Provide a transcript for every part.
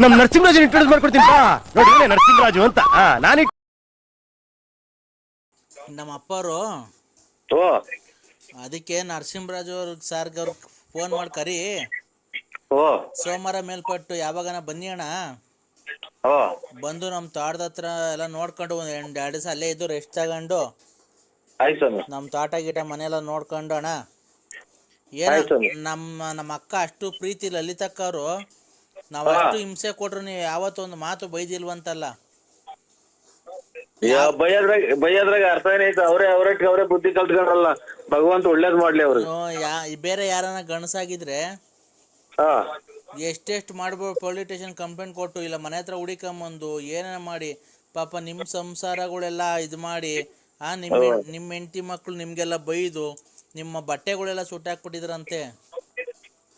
ನಮ್ ನರಸಿಂಹರಾಜ್ ಇಂಟ್ರೊಡ್ಯೂಸ್ ಮಾಡ್ಕೊಡ್ತೀನಿ ಬಾ ನೋಡಿ ನರಸಿಂಹರಾಜು ಅಂತ ನಾನು ನಮ್ಮ ಅಪ್ಪರು ಓ ಅದಕ್ಕೆ ನರಸಿಂಹರಾಜು ಅವ್ರಿಗೆ ಸಾರ್ಗೆ ಅವ್ರಿಗೆ ಫೋನ್ ಮಾಡಿ ಕರಿ ಓ ಸೋಮವಾರ ಮೇಲ್ಪಟ್ಟು ಯಾವಾಗನ ಬನ್ನಿ ಅಣ್ಣ. ಓ ಬಂದು ನಮ್ಮ ತೋಟದ ಹತ್ರ ಎಲ್ಲ ನೋಡ್ಕೊಂಡು ಒಂದು 2 ದಿವಸ ಅಲ್ಲೇ ಇದ್ದು ರೆಸ್ಟ್ ತಗೊಂಡು ಆಯ್ತು ಸ್ವಾಮಿ. ನಮ್ಮ ತೋಟ ಗೀಟ ಮನೆಯೆಲ್ಲ ನೋಡ್ಕೊಂಡು ಅಣ್ಣ ಏನ ಆಯ್ತು ಸ್ವಾಮಿ. ನಮ್ಮ ಅಕ್ಕ ಅಷ್ಟು ಪ್ರೀತಿ ಲಲಿತಕ್ಕ ಅವರು ನಾವು ಅಷ್ಟು ಹಿಂಸೆ ಕೊಟ್ರು ನೀವು ಯಾವತ್ತೊಂದು ಮಾತು ಬೈದಿಲ್ವಂತಲ್ಲ. ಬೈಯದ್ರಾಗ ಅರ್ಥ ಏನೈತೆ? ಅವರೇ ಬುದ್ಧಿ ಕಲ್ತ್ಕೊಂಡ್ರಲ್ಲ, ಭಗವಂತ ಒಳ್ಳೇದ್ ಮಾಡ್ಲಿ ಅವ್ರಿಗೆ. ಬೇರೆ ಯಾರನ್ನ ಗಣಸಾಗಿದ್ರೆ ಹಾ ಎಷ್ಟೆಷ್ಟು ಮಾಡ್ಬೋದು, ಪೊಲೀಸ್ ಸ್ಟೇಷನ್ ಕಂಪ್ಲೇಂಟ್ ಕೊಟ್ಟು ಇಲ್ಲ ಮನೆ ಹತ್ರ ಹುಡಿಕೊಂಬಂದು ಏನೇನ ಮಾಡಿ ಪಾಪ ನಿಮ್ಮ ಸಂಸಾರಗಳೆಲ್ಲ ಇದು ಮಾಡಿ ನಿಮ್ಮ ಹೆಂಡತಿ ಮಕ್ಕಳು ನಿಮಗೆಲ್ಲ ಬೈದು ನಿಮ್ಮ ಬಟ್ಟೆಗಳೆಲ್ಲ ಸುಟ್ಟಾಕ್ಬಿಟ್ಟಿದ್ರಂತೆ.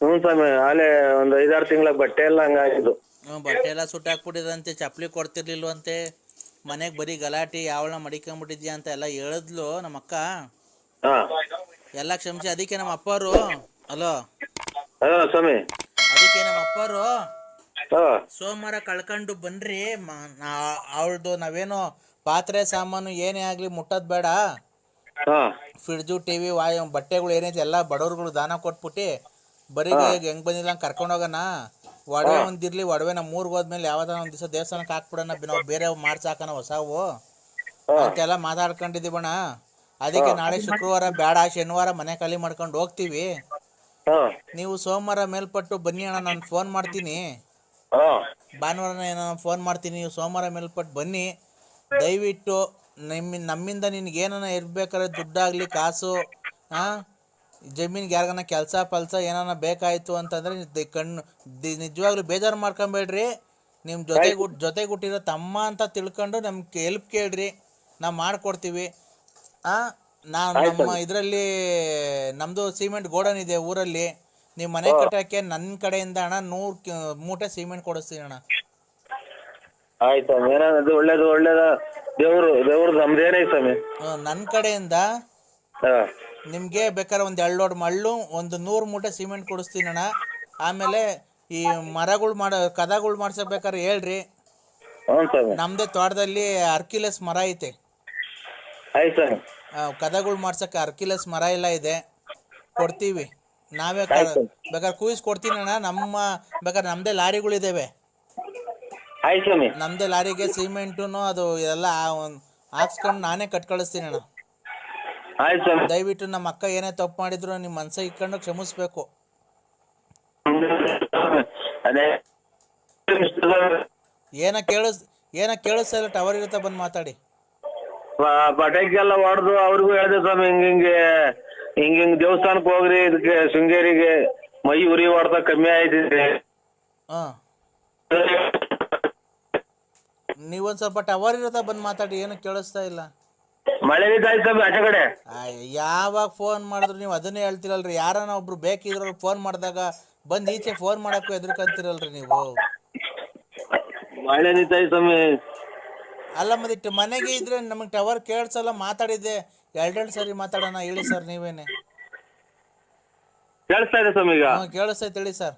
ಹ್ಞೂ ಸ್ವಾಮಿ, ಆಲೆ ಒಂದು 5-6 ತಿಂಗಳ ಬಟ್ಟೆ ಎಲ್ಲ ಹಂಗಾಗಿದ್ದು. ಬಟ್ಟೆ ಎಲ್ಲ ಸುಟ್ಟಾಕ್ಬಿಟ್ಟಿದ್ರಂತೆ, ಚಪ್ಪಲಿ ಕೊಡ್ತಿರ್ಲಿಲ್ವಂತೆ, ಮನೆಗೆ ಬರೀ ಗಲಾಟೆ ಯಾವಳ ಮಡಿಕೊಂಬಿಟ್ಟಿದ್ಯಾ ಅಂತ ಎಲ್ಲ ಹೇಳಿದ್ಲು ನಮ್ಮ ಅಕ್ಕ. ಎಲ್ಲ ಕ್ಷಮಿಸಿ. ಅದಕ್ಕೆ ನಮ್ಮ ಅಪ್ಪರು ಅಲೋ ಸ್ವಾಮಿ, ಅದಕ್ಕೆ ನಮ್ಮ ಅಪ್ಪರು ಸೋಮವಾರ ಕಳ್ಕೊಂಡು ಬನ್ರಿ. ಅವಳದು ನಾವೇನೋ ಪಾತ್ರೆ ಸಾಮಾನು ಏನೇ ಆಗ್ಲಿ ಮುಟ್ಟದ್ ಬೇಡ, ಫ್ರಿಡ್ಜು ಟಿವಿ ಬಟ್ಟೆಗಳು ಏನೈತೆ ಎಲ್ಲ ಬಡವ್ರುಗಳು ದಾನ ಕೊಟ್ಬಿಟ್ಟು ಬರೀ ಹೆಂಗ್ ಬಂದಿಲ್ಲ ಹಂಗೆ ಕರ್ಕೊಂಡು ಹೋಗೋಣ. ಒಡವೆ ಒಂದಿರ್ಲಿ, ಒಡವೆ ನಮ್ಮ ಊರಿಗೆ ಹೋದ್ಮೇಲೆ ಯಾವ್ದಾರ ಒಂದ್ ದಿವಸ ದೇವಸ್ಥಾನಕ್ಕೆ ಹಾಕ್ಬಿಡೋಣ, ನಾವು ಬೇರೆ ಮಾಡ್ಸಾಕನ ಹೊಸವು ಅಂತೆಲ್ಲ ಮಾತಾಡ್ಕೊಂಡಿದ್ದೀವಣ್ಣ. ಅದಕ್ಕೆ ನಾಳೆ ಶುಕ್ರವಾರ ಬೇಡ, ಶನಿವಾರ ಮನೆ ಖಾಲಿ ಮಾಡ್ಕೊಂಡು ಹೋಗ್ತೀವಿ. ನೀವು ಸೋಮವಾರ ಮೇಲ್ಪಟ್ಟು ಬನ್ನಿ ಅಣ್ಣ, ನಾನು ಫೋನ್ ಮಾಡ್ತೀನಿ. ಭಾನುವಾರ ನಾನು ಫೋನ್ ಮಾಡ್ತೀನಿ, ನೀವು ಸೋಮವಾರ ಮೇಲ್ಪಟ್ಟು ಬನ್ನಿ. ದಯವಿಟ್ಟು ನಮ್ಮಿಂದ ನಿನ್ಗೆ ಏನಾನ ಇರ್ಬೇಕಾದ್ರೆ ದುಡ್ಡಾಗ್ಲಿ ಕಾಸು ಜಮೀನ್ಗೆ ಯಾರಿಗಾನ ಕೆಲಸ ಪಲ್ಸ ಏನಾನ ಬೇಕಾಯಿತು ಅಂತಂದರೆ ನಿಜವಾಗ್ಲೂ ಬೇಜಾರು ಮಾಡ್ಕೊಬೇಡ್ರಿ. ನಿಮ್ಮ ಜೊತೆಗೆ ಹುಟ್ಟಿರೋ ತಮ್ಮ ಅಂತ ತಿಳ್ಕೊಂಡು ನಮ್ಗೆ ಹೆಲ್ಪ್ ಕೇಳ್ರಿ, ನಾವು ಮಾಡಿಕೊಡ್ತೀವಿ. ನಮ್ಮ ಇದರಲ್ಲಿ ನಮ್ಮದು ಸಿಮೆಂಟ್ ಗೋಡನ್ ಇದೆ ಊರಲ್ಲಿ, ನೀವು ಮನೆ ಕಟ್ಟೋಕ್ಕೆ ನನ್ನ ಕಡೆಯಿಂದ ಅಣ್ಣ 100 ಮೂಟೆ ಸಿಮೆಂಟ್ ಕೊಡಿಸ್ತೀನಿ ಅಣ್ಣ. ಆಯ್ತು, ಒಳ್ಳೇದು ದೇವ್ರು ನಮ್ದೇನೈತೆ ಸ್ವಾಮಿ. ನನ್ನ ಕಡೆಯಿಂದ ನಿಮಗೆ ಬೇಕಾದ್ರೆ ಒಂದು 2 ಲೋಡ್ ಮಳ್ಳು, ಒಂದು 100 ಮೂಟೆ ಸಿಮೆಂಟ್ ಕೊಡಿಸ್ತೀನಿ ಅಣ್ಣ. ಆಮೇಲೆ ಈ ಮರಗಳು ಕದಗಳು ಮಾಡ್ಸಬೇಕಾದ್ರೆ ಹೇಳ್ರಿ, ನಮ್ಮದೇ ತೋಟದಲ್ಲಿ ಅರ್ಕಿಲೆಸ್ ಮರ ಐತೆ. ಕದಗಳು ಮಾಡ್ಸಕ್ಕೆ ಅರ್ಕಿಲೆಸ್ ಮರ ಎಲ್ಲ ಇದೆ, ಕೊಡ್ತೀವಿ. ನಾವೇ ಬೇಕಾದ್ರೆ ಕೊಡ್ತೀನಿ ಅಣ್ಣ. ಬೇಕಾದ್ರೆ ನಮ್ಮದೇ ಲಾರಿಗಳಿದ್ದಾವೆ, ನಮ್ಮದೇ ಲಾರಿಗೆ ಸಿಮೆಂಟು ಅದು ಎಲ್ಲ ಹಾಕ್ಸ್ಕೊಂಡು ನಾನೇ ಕಳ್ಸ್ತೀನಿ ಅಣ್ಣ. ದಯವಿಟ್ಟು ನಮ್ಮ ಅಕ್ಕ ಏನೇ ತಪ್ಪು ಮಾಡಿದ್ರು ನಿಮ್ಮ ಮನ್ಸಿಗೆ ಇಟ್ಕೊಂಡು ಕ್ಷಮಿಸ್ಬೇಕು. ಏನ ಕೇಳಿಸ್ತಾ ಇಲ್ಲ, ಟವರ್ ಇರುತ್ತೆ, ಬಂದು ಮಾತಾಡಿ. ಪಟಾಕಿಗೆಲ್ಲ ಹೊಡೆದು ಅವ್ರಿಗೂ ಹೇಳಿದೆ ಸ್ವಾಮಿ, ಹಿಂಗಿಂಗ್ ದೇವಸ್ಥಾನಕ್ಕೆ ಹೋಗ್ರಿ, ಇದಕ್ಕೆ ಶೃಂಗೇರಿಗೆ ಮೈ ಉರಿ ಹೊಡೆದ ಕಮ್ಮಿ ಆಯ್ತಿದೆ. ನೀವೊಂದ್ ಸ್ವಲ್ಪ ಟವರ್ ಇರುತ್ತೆ, ಬಂದು ಮಾತಾಡಿ. ಏನು ಕೇಳಿಸ್ತಾ ಇಲ್ಲ. ಮಳೆ ಆಯ್ತು ಆಚೆ ಕಡೆ. ಯಾವಾಗ ಫೋನ್ ಮಾಡಿದ್ರು ನೀವು ಅದನ್ನೇ ಹೇಳ್ತಿರಲ್ರಿ. ಯಾರನ್ನ ಒಬ್ರು ಬೇಕಿದ್ರು ಫೋನ್ ಮಾಡಿದಾಗ ಬಂದು ಈಚೆ ಫೋನ್ ಮಾಡಕ್ಕೂ ಎದುರ್ಕಂತಿರಲ್ರಿ ನೀವು. ಮಳೆ ನಿಂತಾಯ್ತು ಸ್ವಾಮಿ. ಅಲ್ಲ ಮದಿಟ್ಟು ಮನೆಗೆ ಇದ್ರೆ ನಮಗೆ ಟವರ್ ಕೇಳಿಸಲ್ಲ. ಮಾತಾಡಿದ್ದೆ 2 ಸರಿ ಮಾತಾಡೋಣ, ಹೇಳಿ ಸರ್. ನೀವೇನೆ ಕೇಳಿಸ್ತಾ ಇದೆ ಸ್ವಾಮಿ? ಈಗ ಕೇಳಿಸ್ತೈತೆ, ಹೇಳಿ ಸರ್.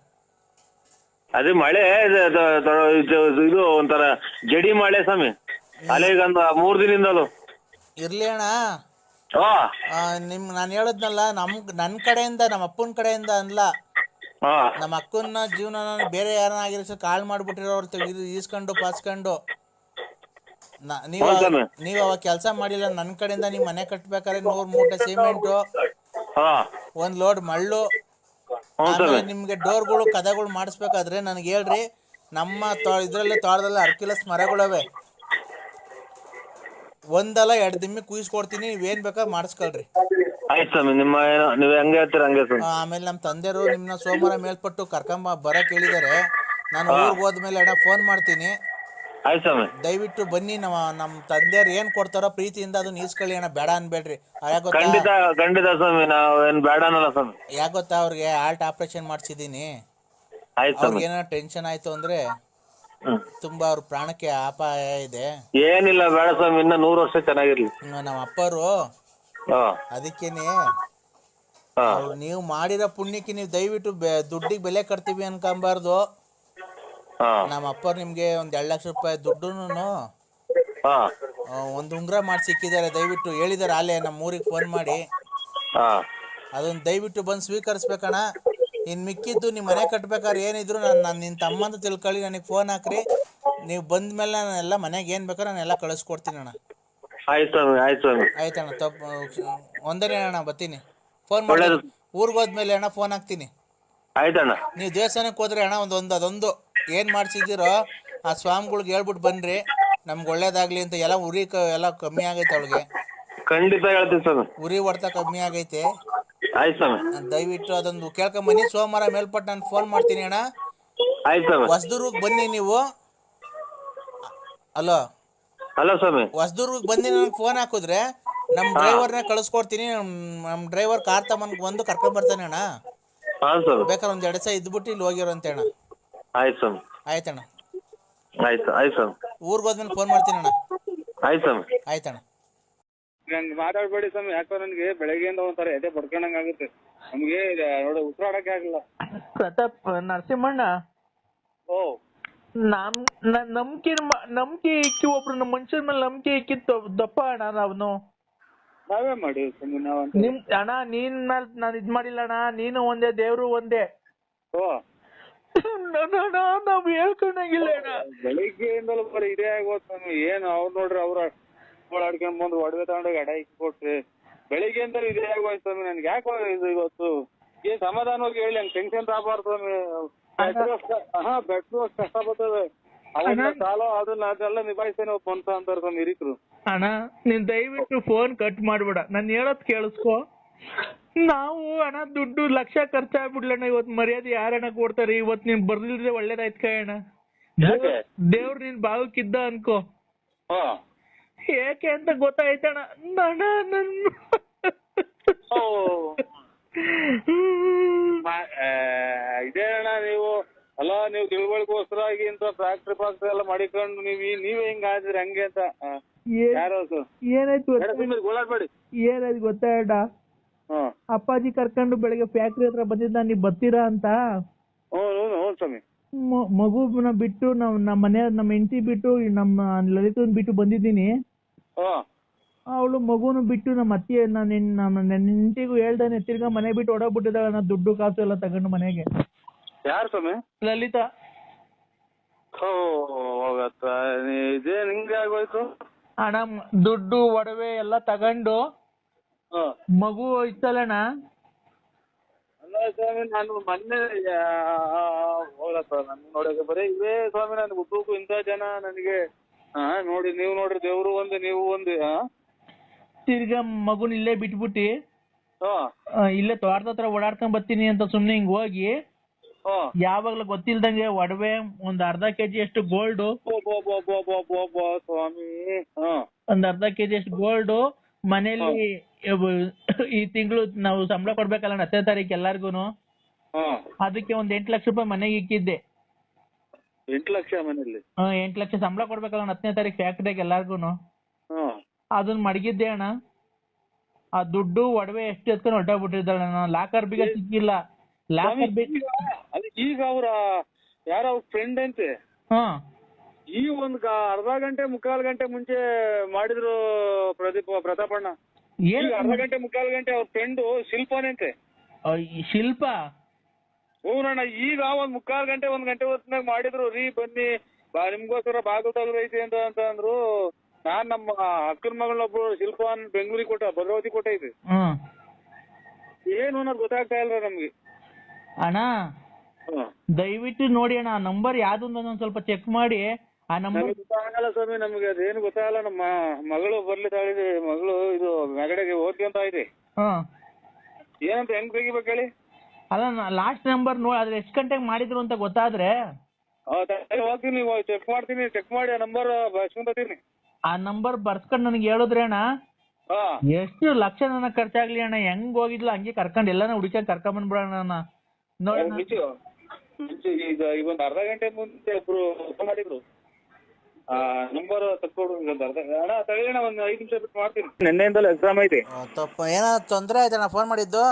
ಅದೇ ಮಳೆ ಇದು ಒಂಥರ ಜಡಿ ಮಳೆ ಸ್ವಾಮಿ, ಅಲ್ಲೇ ಈಗ 3 ದಿನದಿಂದಲೂ ಇರ್ಲಿ ಅಣ್ಣ. ನಾನು ಹೇಳದ್ನಲ್ಲ, ನನ್ನ ಕಡೆಯಿಂದ, ನಮ್ಮ ಅಪ್ಪನ ಕಡೆಯಿಂದ ಅಲ್ಲ, ನಮ್ಮ ಅಕ್ಕನ ಜೀವನ ಬೇರೆ ಯಾರನ್ನ ಆಗಿರೋ ಕಾಳು ಮಾಡ್ಬಿಟ್ಟಿರೋರು ಈಸ್ಕೊಂಡು ಪಾಸ್ಕೊಂಡು ನೀವು ಅವಾಗ ಕೆಲಸ ಮಾಡಿಲ್ಲ. ನನ್ನ ಕಡೆಯಿಂದ ನೀವು ಮನೆ ಕಟ್ಬೇಕಾದ್ರೆ 100 ಮೂಟೆ ಸಿಮೆಂಟು, 1 ಲೋಡ್ ಮಳ್ಳು, ಆಮೇಲೆ ನಿಮ್ಗೆ ಡೋರ್ಗಳು ಕದಗಳು ಮಾಡಿಸ್ಬೇಕಾದ್ರೆ ನನಗೆ ಹೇಳ್ರಿ. ನಮ್ಮ ಇದ್ರಲ್ಲಿ ತೋಟದಲ್ಲಿ ಅರ್ಕಿಲಸ್ ಮರಗಳವೆ, ಒಂದಲ್ಲ 2 ದಿಮ್ಮಿ ಕುಯಿಸ್ಕೊಡ್ತೀನಿ, ನೀವೇನ್ ಬೇಕಾದ್ರೆ ಮಾಡಿಸ್ಕೊಳ್ರಿ. ಆಮೇಲೆ ನಮ್ಮ ತಂದೆಯವರು ನಿಮ್ಮನ್ನ ಸೋಮವಾರ ಮೇಲ್ಪಟ್ಟು ಬರಕ್ ಹೇಳಿದಾರೆ. ನಾನು ಊರಿಗೆ ಹೋದ್ಮೇಲೆ ಅಣ್ಣ ಫೋನ್ ಮಾಡ್ತೀನಿ, ದಯವಿಟ್ಟು ಬನ್ನಿ. ನಮ್ಮ ತಂದೆಯವ್ರು ಏನ್ ಕೊಡ್ತಾರೋ ಪ್ರೀತಿಯಿಂದ ಅದನ್ನ ಈಸ್ಕೊಳ್ಳಿ ಅಣ್ಣ, ಬೇಡ ಅನ್ಬೇಡ್ರಿ. ಯಾಕೆ ಗೊತ್ತಾ, ಅವ್ರಿಗೆ ಹಾರ್ಟ್ ಆಪರೇಷನ್ ಮಾಡಿಸಿದೀನಿ. ಅವ್ರಿಗೆ ಏನೋ ಟೆನ್ಷನ್ ಆಯ್ತು ಅಂದ್ರೆ ತುಂಬಾ ಅವ್ರ ಪ್ರಾಣಕ್ಕೆ ಅಪಾಯ ಇದೆ. ಏನಿಲ್ಲ, ಬೇಡ ಸ್ವಾಮಿ, ಇನ್ನ 100 ವರ್ಷ ಚೆನ್ನಾಗಿರ್ಲಿ ನಮ್ಮ ಅಪ್ಪರು. ಅದಕ್ಕೇನೆ ನೀವು ಮಾಡಿರೋ ಪುಣ್ಯಕ್ಕೆ ನೀವು ದಯವಿಟ್ಟು ದುಡ್ಡಿಗೆ ಬೆಲೆ ಕಟ್ತೀವಿ ಅನ್ಕೊಂಬಾರ್ದು. ಹಾ ನಮ್ಮ ಅಪ್ಪರು ನಿಮ್ಗೆ ಒಂದ್ 2 ಲಕ್ಷ ರೂಪಾಯಿ ದುಡ್ಡುನು ಹಾ ಒಂದು ಉಂಗುರ ಮಾಡಿ ಸಿಕ್ಕಿದ್ದಾರೆ. ದಯವಿಟ್ಟು ಹೇಳಿದಾರೆ ಅಲ್ಲೇ ನಮ್ಮ ಊರಿಗೆ ಫೋನ್ ಮಾಡಿ. ಹಾ ಅದನ್ನ ದಯವಿಟ್ಟು ಬಂದು ಸ್ವೀಕರಿಸ್ಬೇಕಣ್ಣ. ಇನ್ನು ಮಿಕ್ಕಿದ್ದು ನಿಮ್ಮ ಮನೆ ಕಟ್ಬೇಕಾದ್ರೆ ಏನಿದ್ರು ನಾನು ನಿನ್ನ ತಮ್ಮ ಅಂತ ತಿಳ್ಕೊಳ್ಳಿ, ನನಗೆ ಫೋನ್ ಹಾಕ್ರಿ. ನೀವು ಬಂದ ಮೇಲೆ ನಾನೆಲ್ಲ ಮನೆಗೆ ಏನು ಬೇಕಾದ್ರೆ ನಾನೆಲ್ಲ ಕಳಿಸ್ಕೊಡ್ತೀನಿ ಅಣ್ಣ. ಆಯ್ತು ಸ್ವಾಮಿ, ಆಯ್ತು ಸ್ವಾಮಿ. ಆಯ್ತಣ್ಣ, ಒಂದನೇ ಅಣ್ಣ ಬರ್ತೀನಿ. ಫೋನ್ ಮಾಡಿ ಊರಿಗೆ ಹೋದ್ಮೇಲೆ ಅಣ್ಣ ಫೋನ್ ಹಾಕ್ತೀನಿ. ಆಯ್ತಣ್ಣ. ನೀವು ದೇವಸ್ಥಾನಕ್ಕೆ ಹೋದ್ರೆ ಅಣ್ಣ ಅದೊಂದು ಏನು ಮಾಡಿಸಿದ್ದೀರೋ ಆ ಸ್ವಾಮಿಗಳ್ಗೆ ಹೇಳ್ಬಿಟ್ಟು ಬನ್ನಿರಿ, ನಮ್ಗೆ ಒಳ್ಳೇದಾಗಲಿ ಅಂತ. ಎಲ್ಲ ಉರಿ ಎಲ್ಲ ಕಮ್ಮಿ ಆಗೈತೆ ಅವಳಿಗೆ. ಖಂಡಿತ ಹೇಳ್ತೀನಿ ಸ್ವಾಮಿ. ಉರಿ ಹೊಡ್ತ ಕಮ್ಮಿ ಆಗೈತೆ. ಆಯ್ತು ಸ್ವಾಮಿ. ದಯವಿಟ್ಟು ಅದೊಂದು ಕೇಳ್ಕೊಂಬನ್ನಿ. ಸೋಮವಾರ ಮೇಲ್ಪಟ್ಟು ನಾನು ಫೋನ್ ಮಾಡ್ತೀನಿ ಅಣ್ಣ. ಆಯ್ತು ಸ್ವಾಮಿ. ಹೊಸದುರ್ಗಕ್ಕೆ ಬನ್ನಿ ನೀವು. ಅಲೋ ಸ್ವಾಮಿ, ಹೊಸದುರ್ಗಕ್ಕೆ ಬಂದು ನನಗೆ ಫೋನ್ ಹಾಕಿದ್ರೆ ನಮ್ಮ ಡ್ರೈವರ್ನ ಕಳಿಸ್ಕೊಡ್ತೀನಿ. ನಮ್ಮ ಡ್ರೈವರ್ ಕಾರ್ ತಗೊಂಡು ಬಂದು ಕರ್ಕೊಂಡ್ಬರ್ತಾನೆ ಅಣ್ಣ. ಹಾಂ ಸ್ವಾಮಿ. ಬೇಕಾದ್ರೆ ಒಂದು 2 ದಿವಸ ಇದ್ಬಿಟ್ಟು ಇಲ್ಲಿ ಹೋಗಿರೋಂತೆ ಅಣ್ಣ. ಆಯ್ತು ಸ್ವಾಮಿ. ಆಯ್ತಣ್ಣ. ಆಯ್ತು ಸ್ವಾಮಿ. ಊರಿಗೆ ಹೋದ್ಮೇಲೆ ಫೋನ್ ಮಾಡ್ತೀನಿ ಅಣ್ಣ. ಆಯ್ತು ಸ್ವಾಮಿ. ಆಯ್ತಣ್ಣ. ನಂಗೆ ಮಾತಾಡ್ಬೇಡಿ ಸ್ವಾಮಿ. ಯಾಕೋ ನನಗೆ ಬೆಳಗ್ಗೆಯಿಂದ ಒಂಥರ ಎದೆ ಬಡ್ಕೊಂಡಂಗೆ ಆಗುತ್ತೆ. ನಮಗೆ ನೋಡಿ ಉಸಿರಾಡಕ್ಕೆ ಆಗಲ್ಲ. ಪ್ರತಾಪ್ ನರಸಿಂಹಣ್ಣ, ಓ ನಂಬಿಕೆ ಇಕ್ಕಿ ಒಬ್ರು ನಮ್ಮ ಮನುಷ್ಯರ ಮೇಲೆ ನಂಬಿಕೆ ಇಕ್ಕಿ ದಪ್ಪ ಅಣ್ಣ ನಾವ್ನು. ನಾವೇ ಮಾಡಿ ಸ್ವಾಮಿ ನಾವಂತ. ನಿಮ್ ಅಣ್ಣ ನೀನ್ ಮೇಲೆ ನಾನು ಇದ್ ಮಾಡಿಲ್ಲ ಅಣ್ಣ. ನೀನು ಒಂದೇ, ದೇವ್ರು ಒಂದೇ. ಓ ನಾವ್ ಹೇಳ್ಕೊಂಡಂಗಿಲ್ಲ ಅಣ್ಣ. ಬೆಳಿಗ್ಗೆಯಿಂದಲೂ ಬರೀ ಇದೇ ಆಗೋದು ಸ್ವಾಮಿ. ಏನು ಅವ್ರು ನೋಡ್ರಿ ಅವ್ರ ಓಡಾಡ್ಕೊಂಡ್ ಬಂದು ಒಡವೆ ತಗೊಂಡೋಗಿ ಅಡ ಇಕ್ಕಿ ಕೊಟ್ರಿ. ಬೆಳಿಗ್ಗೆಯಿಂದಲೂ ಇದೇ ಆಗೋಯ್ತು ಸ್ವಾಮಿ. ನನ್ಗೆ ಯಾಕೆ ಇದು ಇವತ್ತು ಏನ್ ಸಮಾಧಾನವಾಗಿ ಹೇಳಿ, ಹಂಗೆ ಟೆನ್ಷನ್ ತಗಬಾರ್ದು ಸ್ವಾಮಿ. ಬೆಟ್ರು ಕಷ್ಟ ಬರ್ತದೆ. ಅವನ್ನ ಸಾಲ ಅದನ್ನೆಲ್ಲ ನಿಭಾಯಿಸ್ತೇನೆ ಒಬ್ಬ ಅಂತ ಅಂತಾರೆ ಸ್ವಾಮಿ ಹಿರಿಕರು. ಅಣ್ಣ ನೀನ್ ದಯವಿಟ್ಟು ಫೋನ್ ಕಟ್ ಮಾಡ್ಬೇಡ. ನಾನು ಹೇಳೋದ್ ಕೇಳಿಸ್ಕೊ. ನಾವು ಅಣ್ಣ ದುಡ್ಡು ಲಕ್ಷ ಖರ್ಚಾಗ್ಬಿಡ್ಲಣ್ಣ. ಇವತ್ತು ಮರ್ಯಾದೆ ಯಾರಣ್ಣ ಕೊಡ್ತಾರೆ? ಇವತ್ತು ನೀನ್ ಬರ್ಲಿದ್ರೆ ಒಳ್ಳೇದಾಯ್ತು ಕಣ. ದೇವ್ರು ನಿನ್ ಭಾಗಕ್ಕಿದ್ದ ಅನ್ಕೋ. ಏಕೆ ಅಂತ ಗೊತ್ತಾಯ್ತಣ್ಣ. ಇದೇ ಅಣ್ಣ ನೀವು ಅಲ್ಲ, ನೀವು ತಿಳುವಳಿಕೋಸ್ಕರಾಗಿ ಇಂತ ಫ್ಯಾಕ್ಟ್ರಿ ಎಲ್ಲ ಮಾಡಿಕೊಂಡು ನೀವೇ ಹಿಂಗ ಆದ್ರಿ ಹಂಗೆ ಅಂತ. ಏನಾಯ್ತು ಗೊತ್ತಾಯ್ತ? ಅಪ್ಪಾಜಿ ಕರ್ಕೊಂಡು ಬೆಳಗ್ಗೆ ಫ್ಯಾಕ್ಟ್ರಿ ಹತ್ರ ಬಂದಿದ್ದ, ನೀವ್ ಬರ್ತೀರಾ ಅಂತ. ಸ್ವಾಮಿ, ಮಗುನ ಬಿಟ್ಟು ನಮ್ಮ ಮನೆ ನಮ್ಮ ಹೆಂಡತಿ ಬಿಟ್ಟು ನಮ್ಮ ಲಲಿತನ್ ಬಿಟ್ಟು ಬಂದಿದ್ದೀನಿ. ಅವಳು ಮಗುನು ಬಿಟ್ಟು ನಮ್ಮ ಅತ್ತೆ ನಮ್ಮ ಹೆಂಡತಿಗೂ ಹೇಳ್ದಾನೆ ತಿರ್ಗಾ ಮನೆ ಬಿಟ್ಟು ಓಡೋಗ್ಬಿಟ್ಟಿದ್ದಾಳೆ. ನಾ ದುಡ್ಡು ಕಾಸು ಎಲ್ಲ ತಗೊಂಡು ಮನೆಗೆ. ಯಾರು ಸ್ವಾಮಿ? ಲಲಿತಾ. ಇದೇ ನಿಂಗೆ ಆಗೋಯ್ತು ಅಣ್ಣ. ದುಡ್ಡು ಒಡವೆ ಎಲ್ಲ ತಗೊಂಡು ಮಗು ಇತ್ತಲ್ಲಣ್ಣ. ಅಲ್ಲ ಸ್ವಾಮಿ, ನಾನು ಮೊನ್ನೆ ನನ್ ನೋಡಕ್ಕೆ ಬರೀ ಇವೇ ಸ್ವಾಮಿ. ನನ್ಗೆ ಉದ್ದಕ್ಕೂ ಇಂಥ ಜನ ನನಗೆ ನೋಡಿ. ನೀವು ನೋಡ್ರಿ, ದೇವ್ರು ಒಂದು ನೀವು ಒಂದು. ತಿರ್ಗಾ ಮಗುನ್ ಇಲ್ಲೇ ಬಿಟ್ಬಿಟ್ಟಿ ಇಲ್ಲೇ ತೋಟದ ಹತ್ರ ಓಡಾಡ್ಕೊಂಡ್ ಬರ್ತೀನಿ ಅಂತ ಸುಮ್ನೆ ಹಿಂಗ್ ಹೋಗಿ ಯಾವಾಗ್ಲೂ ಗೊತ್ತಿಲ್ದಂಗೆ ಒಡವೆ ಒಂದ್ ಅರ್ಧ ಕೆಜಿ ಅಷ್ಟು ಗೋಲ್ಡ್, ಸ್ವಾಮಿ ಒಂದ್ ಅರ್ಧ ಕೆಜಿ ಅಷ್ಟು ಗೋಲ್ಡ್ ಮನೇಲಿ ಈ ತಿಂಗಳು ನಾವು ಸಂಬಳ ಕೊಡ್ಬೇಕಲ್ಲ 10ನೇ ತಾರೀಕು ಎಲ್ಲಾರ್ಗುನು. ಅದಕ್ಕೆ ಒಂದ್ 8 ಲಕ್ಷ ರೂಪಾಯಿ ಮನೆಗೆ ಇಕ್ಕಿದ್ದೆ. 8 ಲಕ್ಷ ಮನೇಲಿ? 8 ಲಕ್ಷ ಸಂಬಳ ಕೊಡ್ಬೇಕಲ್ಲ 10ನೇ ತಾರೀಕು ಫ್ಯಾಕ್ಟ್ರಿಗೆ ಎಲ್ಲಾರ್ಗುನು. ಅದನ್ನ ಮಡಗಿದ್ದೆ ಅಣ್ಣ. ಆ ದುಡ್ಡು ಒಡವೆ ಎಷ್ಟು ಎತ್ಕೊಂಡು ಹೊರಟೋಗ್ಬಿಟ್ಟಿದ್ದಾಳೆ. ಲಾಕರ್ ಬೀಗ ಸಿಕ್ಕಿಲ್ಲ. ಈಗ ಅವ್ರ ಯಾರ ಫ್ರೆಂಡ್ ಅಂತೆ ಈ ಒಂದ್ ಅರ್ಧ ಗಂಟೆ ಮುಕ್ಕಾಲು ಗಂಟೆ ಮುಂಚೆ ಮಾಡಿದ್ರು ಪ್ರತಾಪಣ್ಣ. ಅರ್ಧ ಗಂಟೆ ಮುಕ್ಕಾಲು ಗಂಟೆ ಅವ್ರ ಫ್ರೆಂಡ್ ಶಿಲ್ಪನಂತೆ. ಶಿಲ್ಪ? ಹೂನಣ್ಣ. ಈಗ ಒಂದ್ ಮುಕ್ಕಾಲು ಗಂಟೆ 1 ಗಂಟೆ ಹೊತ್ತಿನಾಗ ಮಾಡಿದ್ರು. ರೀ ಬನ್ನಿ ನಿಮ್ಗೋಸ್ಕರ ಬಾಗಿಲು ತಗದೈತಿ ಅಂತ ಅಂದ್ರು. ನಾನ್ ನಮ್ಮ ಅಕ್ಕನ ಮಗಳನ್ನೊಬ್ರು ಶಿಲ್ಪ ಬೆಂಗಳೂರಿಗೆ ಕೊಟ್ಟ, ಭದ್ರಾವತಿ ಕೊಟ್ಟೈತಿ. ಏನು ಅನ್ನೋದು ಗೊತ್ತಾಗ್ತಾ ಇಲ್ಲ ನಮ್ಗೆ. ಅಣ್ಣ ದಯವಿಟ್ಟು ನೋಡಿ ಅಣ್ಣ, ನಂಬರ್ ಯಾವ್ದು ಒಂದ್ ಸ್ವಲ್ಪ ಚೆಕ್ ಮಾಡಿ. ಆ ನಂಬರ್ ಗೊತ್ತಾಗಲ್ಲ ಸ್ವಾಮಿ ನಮ್ಗೆ. ಅದೇನು ಗೊತ್ತಾಗಲ್ಲ. ನಮ್ಮ ಮಗಳು ಬರ್ಲಿದ್ದಾಳಿದೆ. ಮಗಳು ಇದು ಮೆಗಡೆಗೆ ಓದ್ಕೊಂತ ಇದೆ. ಏನಂತ ಹೆಂಗ್ ತೆಗಿಬೇಕು ಹೇಳಿ? ಅಲ್ಲ ಲಾಸ್ಟ್ ನಂಬರ್ ನೋಡಿ, ಅದ್ರ ಎಷ್ಟು ಗಂಟೆಗೆ ಮಾಡಿದ್ರು ಅಂತ ಗೊತ್ತಾದ್ರೆ ಹೋಗ್ತೀನಿ, ಚೆಕ್ ಮಾಡ್ತೀನಿ. ಚೆಕ್ ಮಾಡಿ ಆ ನಂಬರ್ ಬರ್ಸ್ಕೊಂತೀನಿ. ಆ ನಂಬರ್ ಬರ್ಸ್ಕೊಂಡ್ ನನಗೆ ಹೇಳಿದ್ರೆ ಅಣ್ಣ, ಎಷ್ಟು ಲಕ್ಷ ನನಗ್ ಖರ್ಚಾಗ್ಲಿ ಅಣ್ಣ, ಹೆಂಗ್ ಹೋಗಿದ್ಲು ಹಂಗೆ ಕರ್ಕೊಂಡ್ ಎಲ್ಲಾನ ಹುಡುಕಿ ಕರ್ಕೊಂಡ್ ಬಂದ್ಬಿಡೋಣ ನೋಡಿ. ಈಗ ಒಂದು ಅರ್ಧ ಗಂಟೆ ಮುಂಚೆ ಒಬ್ರು ಮಾಡಿದ್ರು. ನಂಬರ್ ತಕ್ಕೊಡು. ಅಣ್ಣ ತಗೊಳ್ಳೋಣ, ಒಂದ್ 5 ನಿಮಿಷ ಬಿಟ್ಟು ಮಾಡ್ತೀನಿ. ನಿನ್ನೆಯಿಂದಲೂ ಎಕ್ಸಾಮ್ ಐತಿ. ಏನಾದ್ರು ತೊಂದ್ರೆ ಆಯ್ತಣ್ಣ ಫೋನ್ ಮಾಡಿದ್ದು?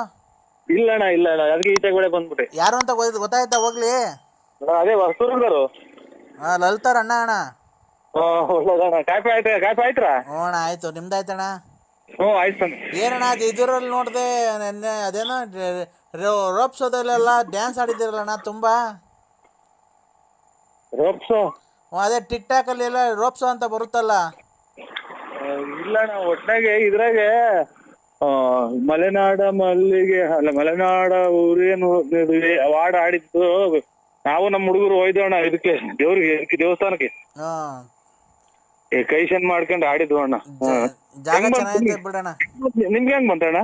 ಇಲ್ಲ ಅಣ್ಣ, ಇಲ್ಲ ಅಣ್ಣ. ಅದಕ್ಕೆ ಈಚೆ ಕೂಡ ಬಂದ್ಬಿಟ್ಟೆ. ಯಾರು ಅಂತ ಗೊತ್ತಾಯ್ತಾ? ಹೋಗ್ಲಿ. ಅದೇ ಹೊಸೂರ್ಗಾರು. ಲಲಿತಾರ ಅಣ್ಣ ಅಣ್ಣ. ಒಳ್ಳೇದಣ್ಣ. ಕಾಫಿ ಆಯ್ತಾ? ಹ್ಞೂ ಅಣ್ಣ ಆಯ್ತು, ನಿಮ್ದಾಯ್ತಣ್ಣ? ಹ್ಞೂ ಆಯ್ತು ಸ್ವಾಮಿ. ಏನಣ್ಣ ಅದು ಇದರಲ್ಲಿ ನೋಡಿದೆ ನೆನ್ನೆ ಅದೇನೋ ರೋಪ್ಸೋದಲ್ಲೆಲ್ಲ ಡ್ಯಾನ್ಸ್ ಆಡಿದ್ದೀರಲ್ಲಣ್ಣ ತುಂಬ. ರೋಪ್ಸು? ಅದೇ ಟಿಕ್ ಟಾಕಲ್ಲಿ ಎಲ್ಲ ರೋಪ್ಸೋ ಅಂತ ಬರುತ್ತಲ್ಲ. ಇಲ್ಲಣ್ಣ, ಒಟ್ನಾಗೆ ಇದ್ರಾಗೆ ಮಲೆನಾಡ ಮಲ್ಲಿಗೆ ಅಲ್ಲ ಮಲೆನಾಡ ಊರೇನು ವಾಡ ಆಡಿದ್ದು ನಾವು ನಮ್ಮ ಹುಡುಗರು ಹೋಯ್ದೋಣ ಇದಕ್ಕೆ ದೇವಸ್ಥಾನಕ್ಕೆ ಕೈಶನ್ ಮಾಡ್ಕೊಂಡು ಆಡಿದ್ವು ಅಣ್ಣ. ಜಾಗ ಚೆನ್ನಾಗೈತೆ ಬಿಡಣ್ಣ. ನಿಮ್ಗೆ ಹೆಂಗ್ ಬಂತಣ್ಣ?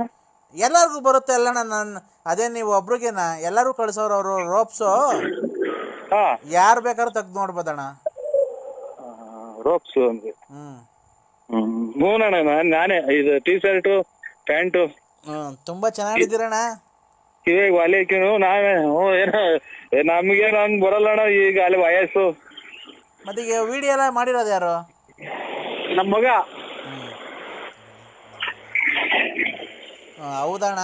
ಎಲ್ಲರಿಗೂ ಬರುತ್ತೆ ಅಲ್ಲಣ್ಣ. ಅದೇ ನೀವು ಒಬ್ರಿಗೇನ ಎಲ್ಲರೂ ಕಳ್ಸೋರು ಅವರು ರೋಪ್ಸು. ಯಾರು ಬೇಕಾದ್ರೂ ತೆಗ್ದು ನೋಡ್ಬೋದಣ್ಣ ರೋಪ್ಸು ಅಂದ್ರೆ. ಹ್ಞೂನಣ್ಣ, ನಾನೇ ಇದು ಟೀ ಶರ್ಟು ಪ್ಯಾಂಟು ತುಂಬಾ ಚೆನ್ನಾಗಿದ್ದೀರಣ್ಣ. ಕಿವಿಗೆ ವಾಲೆ ಹಾಕಿನು ನಾವೇ. ಏನೋ ನಮ್ಗೇನು ಹಂಗ್ ಬರಲ್ಲಣ್ಣ, ಈಗ ಅಲ್ಲಿ ವಯಸ್ಸು. ಮತ್ತೆ ಈಗ ವಿಡಿಯೋ ಎಲ್ಲ ಮಾಡಿರೋದು ಯಾರು? ನಮ್ಮ ಮಗ. ಹೌದಣ್ಣ.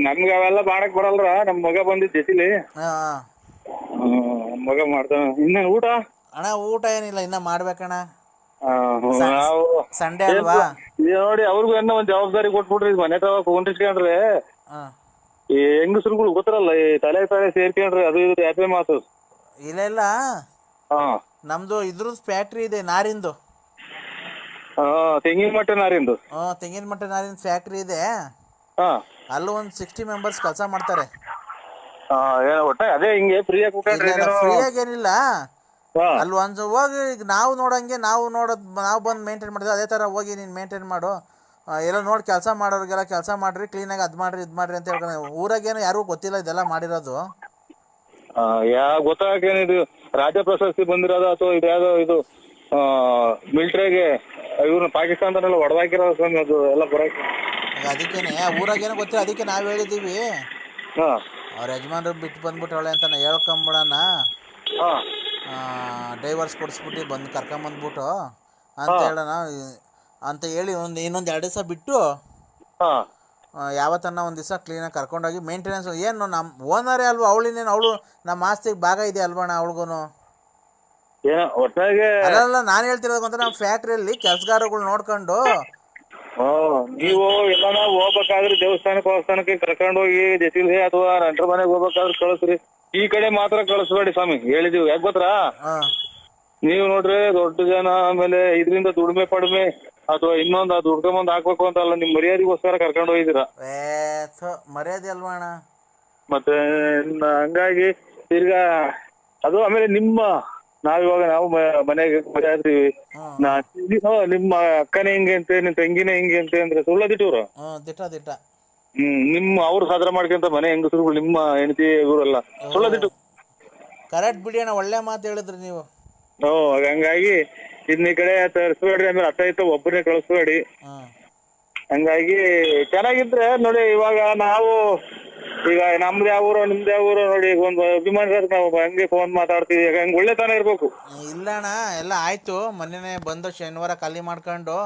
ನಮ್ಗೆ ಅವೆಲ್ಲ ಮಾಡಕ್ ಬರಲ್ರ, ನಮ್ ಮಗ ಬಂದಿದ್ ಜೊತೆಲಿ. ಮಗ ಮಾಡ್ತಾನ. ಇನ್ನೇನು ಊಟ? ಅಣ್ಣ ಊಟ ಏನಿಲ್ಲ, ಇನ್ನ ಮಾಡ್ಬೇಕಣ್ಣ. ನಾವು ಸಂಡೇ ಅಲ್ವಾ? ನೋಡಿ ಅವ್ರಿಗೂ ಏನೋ ಒಂದ್ ಜವಾಬ್ದಾರಿ ಕೊಟ್ಬಿಟ್ರಿ. ಮನೆ ತಗ ಕುಂಟಿಸ್ಕೊಂಡ್ರೆ ಈ ಹೆಂಗಸ್ರುಗಳು ಗೊತ್ತಿರಲ್ಲ, ಈ ತಲೆ ಸೇರ್ಕೊಂಡ್ರೆ ಅದು ಇದು ಯಾಪೆ ಮಾತು. ಇಲ್ಲ ಇಲ್ಲ, ನಮ್ದು ಇದ್ರದ್ದು ಫ್ಯಾಕ್ಟ್ರಿ ಇದೆ ನಾರಿಂದು. ತೆಂಗಿನ ಮಟ್ಟೆ ನಾರಿಂದು. ತೆಂಗಿನ ಮಟ್ಟೆ ನಾರಿಂದು ಫ್ಯಾಕ್ಟ್ರಿ ಇದೆ. ಅಲ್ಲೂ ಒಂದು 60 ಮೆಂಬರ್ಸ್ ಕೆಲಸ ಮಾಡ್ತಾರೆ. ಒಟ್ಟ ಅದೇ ಹಿಂಗೆ ಫ್ರೀಯಾಗಿ ಫ್ರೀಯಾಗಿ ಏನಿಲ್ಲ. ಅಲ್ಲಿ ಒಂದು ಹೋಗಿ ಈಗ ನಾವು ನೋಡಂಗೆ ನಾವು ಬಂದು ಮೇಂಟೈನ್ ಮಾಡಿದ್ವಿ. ಅದೇ ಥರ ಹೋಗಿ ನೀನು ಮೇಂಟೈನ್ ಮಾಡು, ಎಲ್ಲ ನೋಡಿ ಕೆಲಸ ಮಾಡೋರಿಗೆಲ್ಲ ಕೆಲಸ ಮಾಡ್ರಿ, ಕ್ಲೀನಾಗಿ ಅದು ಮಾಡ್ರಿ ಇದು ಮಾಡ್ರಿ ಅಂತ ಹೇಳ್ಕೊಂಡು. ಊರಾಗೇನು ಯಾರಿಗೂ ಗೊತ್ತಿಲ್ಲ ಇದೆಲ್ಲ ಮಾಡಿರೋದು. ಗೊತ್ತಾಗೇನಿದು ರಾಜ್ಯ ಪ್ರಶಸ್ತಿ ಬಂದಿರೋದು ಅಥವಾ ಇದ್ಯಾವುದೋ ಇದು ಮಿಲಿಟರಿಗೆ ಇವ್ರನ್ನ ಪಾಕಿಸ್ತಾನದಲ್ಲೆಲ್ಲ ಹೊಡೆದಾಕಿರೋದು ಸ್ವಾಮಿ, ಅದು ಎಲ್ಲ ಬರೋಕೆ. ಅದಕ್ಕೇನೆ ಊರಾಗೇನೋ ಗೊತ್ತಿಲ್ಲ, ಅದಕ್ಕೆ ನಾವು ಹೇಳಿದ್ದೀವಿ ಅವ್ರ ಯಜಮಾನ್ರು ಬಿಟ್ಟು ಬಂದ್ಬಿಟ್ಟವಳೆ ಅಂತ ಹೇಳ್ಕೊಂಬಿಡೋಣ. ಡೈವರ್ಸ್ ಕೊಡಿಸ್ಬಿಟ್ಟು ಬಂದು ಕರ್ಕೊಂಬಂದ್ಬಿಟ್ಟು ಅಂತ ಹೇಳೋಣ ಅಂತ ಹೇಳಿ ಇನ್ನೊಂದು 2 ದಿವಸ ಬಿಟ್ಟು ಯಾವತ್ತನ್ನ ಒಂದು ದಿವಸ ಕ್ಲೀನಾಗಿ ಕರ್ಕೊಂಡೋಗಿ ಮೇಂಟೆನೆನ್ಸ್. ಏನು ನಮ್ಮ ಓನರೇ ಅಲ್ವಾ ಅವಳಿನೇನು, ಅವಳು ನಮ್ಮ ಆಸ್ತಿಗೆ ಭಾಗ ಇದೆ ಅಲ್ವಣ್ಣ ಅವಳಿಗೂ. ಅಲ್ಲ ನಾನು ಹೇಳ್ತಿರೋದು ಅಂತ ನಮ್ಮ ಫ್ಯಾಕ್ಟ್ರಿಯಲ್ಲಿ ಕೆಲಸಗಾರಗಳು ನೋಡ್ಕೊಂಡು ನೀವು ಎಲ್ಲ ಹೋಗ್ಬೇಕಾದ್ರೆ ದೇವಸ್ಥಾನಕ್ಕೆ ಕರ್ಕೊಂಡು ಹೋಗಿ ಜೊತೆಲಿ ಅಥವಾ ನೆಂಟರ ಮನೆಗೆ ಹೋಗ್ಬೇಕಾದ್ರೆ ಕಳಿಸ್ರಿ. ಈ ಕಡೆ ಮಾತ್ರ ಕಳಿಸ್ಬೇಡಿ ಸ್ವಾಮಿ, ಹೇಳಿದೀವಿ. ಯಾಕೆ ಗೊತ್ತಾ, ನೀವು ನೋಡ್ರಿ ದೊಡ್ಡ ಜನ ಆಮೇಲೆ ಇದರಿಂದ ದುಡಿಮೆ ಪಡಿಮೆ ಅಥವಾ ಇನ್ನೊಂದು ಅದು ದುಡ್ಕೊಂಬಂದ್ ಹಾಕ್ಬೇಕು ಅಂತ ಅಲ್ಲ, ನಿಮ್ ಮರ್ಯಾದೆಗೋಸ್ಕರ ಕರ್ಕೊಂಡು ಹೋಗಿದ್ದೀರಾ. ಮರ್ಯಾದೆ ಅಲ್ವಾ ಅಣ್ಣ? ಮತ್ತೆ ಹಂಗಾಗಿ ತಿರ್ಗಾ ಅದು ಆಮೇಲೆ ನಾವಿವಾಗ ನಾವು ಮನೆಗೆ ಮರ್ಯಾದೀವಿ. ನಿಮ್ಮ ಅಕ್ಕನೇ ಹಿಂಗೆ ಅಂತೆ, ನಿಮ್ ತಂಗಿನೇ ಹಿಂಗೆ ಅಂತೆ ಅಂದ್ರೆ ಸುಳ್ಳದಿಟ್ಟವ್ರು. ನಿಮ್ಮ ಅವ್ರು ಸಾಧನೆ ಮಾಡ್ಕೊಂತ ಮನೆ ಹೆಂಗಸರುಗಳು ನಿಮ್ಮ ಹೆಂಡತಿ ಇವರೆಲ್ಲ ಸುಳ್ಳದಿಟ್ಟು. ಕರೆಕ್ಟ್ ಬಿಡಿ ಅಣ್ಣ, ಒಳ್ಳೆ ಮಾತು ಹೇಳಿದ್ರಿ ನೀವು. ಹಂಗಾಗಿ ಇದನ್ನ ಈ ಕಡೆ ತರಿಸ್ಬೇಡ್ರಿ, ಆಮೇಲೆ ಅತ್ತ ಒಬ್ಬರನ್ನೇ ಕಳಿಸ್ಬೇಡಿ. ಹಂಗಾಗಿ ಚೆನ್ನಾಗಿದ್ರೆ ನೋಡಿ. ಇವಾಗ ನಾವು ಈಗ ನಮ್ದು ಯಾವ ಊರು ನಿಮ್ದು ಯಾವ ಊರು ನೋಡಿ, ಒಂದು ಅಭಿಮಾನ ನಾವು ಹಂಗೆ ಫೋನ್ ಮಾತಾಡ್ತೀವಿ. ಹಂಗೆ ಒಳ್ಳೆತನ ಇರ್ಬೇಕು. ಇಲ್ಲ ಅಣ್ಣ, ಎಲ್ಲ ಆಯ್ತು. ಮೊನ್ನೆನೆ ಬಂದು ಶನಿವಾರ ಖಾಲಿ ಮಾಡ್ಕೊಂಡು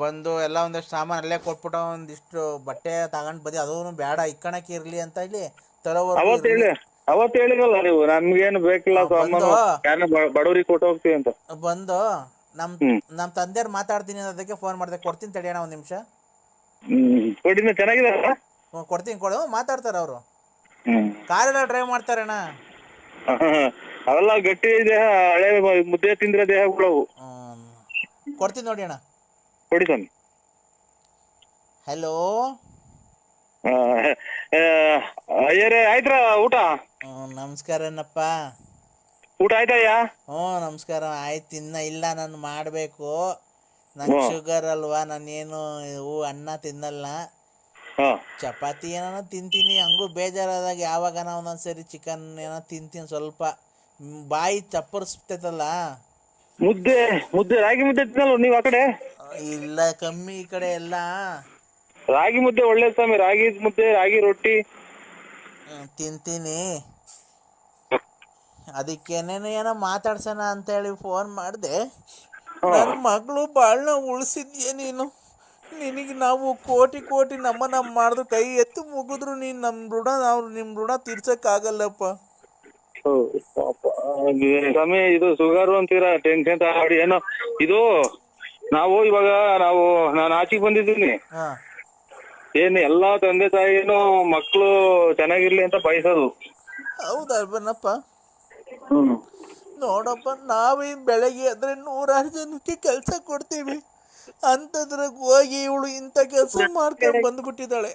ಬಂದು ಎಲ್ಲ ಒಂದಷ್ಟು ಸಾಮಾನು ಅಲ್ಲೇ ಕೊಟ್ಬಿಟ್ಟು ಒಂದಿಷ್ಟು ಬಟ್ಟೆ ತಗೊಂಡ್ ಬಂದಿ. ಅದೂ ಬೇಡ ಇಕ್ಕಣಕ್ಕೆ ಇರ್ಲಿ ಅಂತ ಹೇಳಿ ಅವತ್ತು ಹೇಳಿರಲ್ಲ ನೀವು, ನಮ್ಗೇನು ಬೇಕಿಲ್ಲ ಬಡವರಿಗೆ ಕೊಟ್ಟು ಹೋಗ್ತೀವಿ ಅಂತ. ಬಂದು ನಮ್ ತಂದೆಯವ್ರು ಮಾತಾಡ್ತೀನಿ ಅದಕ್ಕೆ ಫೋನ್ ಮಾಡಿದೆ. ಕೊಡ್ತೀನಿ ತಡಿ ಅಣ್ಣ, 1 ನಿಮಿಷ. ಚೆನ್ನಾಗಿದೆ, ಕೊಡ್ತೀನಿ ಕೊಡು. ಮಾತಾಡ್ತಾರ ಅವರು, ಕಾರೆಲ್ಲ ಡ್ರೈವ್ ಮಾಡ್ತಾರಣ್ಣ. ಅವೆಲ್ಲ ಗಟ್ಟಿ ದೇಹ, ಹಳೆ ಮುದ್ದೆ ತಿಂದ್ರೆ ದೇಹಗಳು. ಕೊಡ್ತೀನಿ ನೋಡಿ ಅಣ್ಣ. ಕೊಡಿ ಸ್ವಾಮಿ. ಹಲೋ ಅಯ್ಯರೇ, ಆಯ್ತ್ರ ಊಟ? ನಮಸ್ಕಾರನಪ್ಪ. ಊಟ ಆಯ್ತಯ್ಯ? ನಮಸ್ಕಾರ. ಆಯ್ತು, ಇನ್ನ ಇಲ್ಲ, ನಾನು ಮಾಡಬೇಕು. ನಂಗೆ ಶುಗರ್ ಅಲ್ವಾ, ನಾನೇನು ಅನ್ನ ತಿನ್ನಲ್ಲ. ಚಪಾತಿ ಏನೋ ತಿಂತೀನಿ. ಹಂಗೂ ಬೇಜಾರಾದಾಗ ಯಾವಾಗನ ಒಂದೊಂದ್ಸರಿ ಚಿಕನ್ ಏನೋ ತಿಂತೀನಿ. ಸ್ವಲ್ಪ ಬಾಯಿ ಚಪ್ಪರ್ಸ್ತೈತಲ್ಲ. ಮುದ್ದೆ ರಾಗಿ ಮುದ್ದೆ ತಿನ್ನಲ್ಲ ನೀವು ಆ ಕಡೆ? ಇಲ್ಲ, ಕಮ್ಮಿ ಈ ಕಡೆ ಎಲ್ಲ. ರಾಗಿ ಮುದ್ದೆ ಒಳ್ಳೆ ಸ್ವಾಮಿ. ರಾಗಿ ಮುದ್ದೆ, ರಾಗಿ ರೊಟ್ಟಿ ತಿಂತೀನಿ. ಅದಕ್ಕೇನೇನು ಏನೋ ಮಾತಾಡ್ಸೋಣ ಅಂತ ಹೇಳಿ ಫೋನ್ ಮಾಡಿದೆ. ನನ್ನ ಮಗಳು ಬಾಳ್ನ ಉಳಿಸಿದ್ಯೆ ನೀನು. ನಿನಗೆ ನಾವು ಕೋಟಿ ನಮ್ಮನ್ನ ಮಾಡಿದ್ರು ಕೈ ಎತ್ತು ಮುಗಿದ್ರು ನೀನು ನಿಮ್ಮ ಋಣ ತೀರ್ಸಕ್ಕಾಗಲ್ಲಪ್ಪ. ಸ್ವಾಮಿ ಇದು ಶುಗರ್ ಅಂತೀರಾ, ಟೆನ್ಷನ್ ತಗೊಳ್ಳಿ. ಏನೋ ಇದು ನಾನು ಆಚೆಗೆ ಬಂದಿದ್ದೀನಿ. ಹಾ ಏನು ಎಲ್ಲಾ ತಂದೆ ತಾಯಿನು ಮಕ್ಳು ಚೆನ್ನಾಗಿರ್ಲಿ ಅಂತ ಬಯಸೋದು. ಹೌದಲ್ವನಪ್ಪ. ನೋಡಪ್ಪ, ನಾವೀ ಬೆಳಗ್ಗೆ ಆದ್ರೆ 100 ಜನಕ್ಕೆ ಕೆಲಸ ಕೊಡ್ತೀವಿ, ಅಂತದ್ರಾಗ ಹೋಗಿ ಇವಳು ಇಂಥ ಕೆಲಸ ಮಾಡ್ಕೊಂಡು ಬಂದ್ಬಿಟ್ಟಿದ್ದಾಳೆ.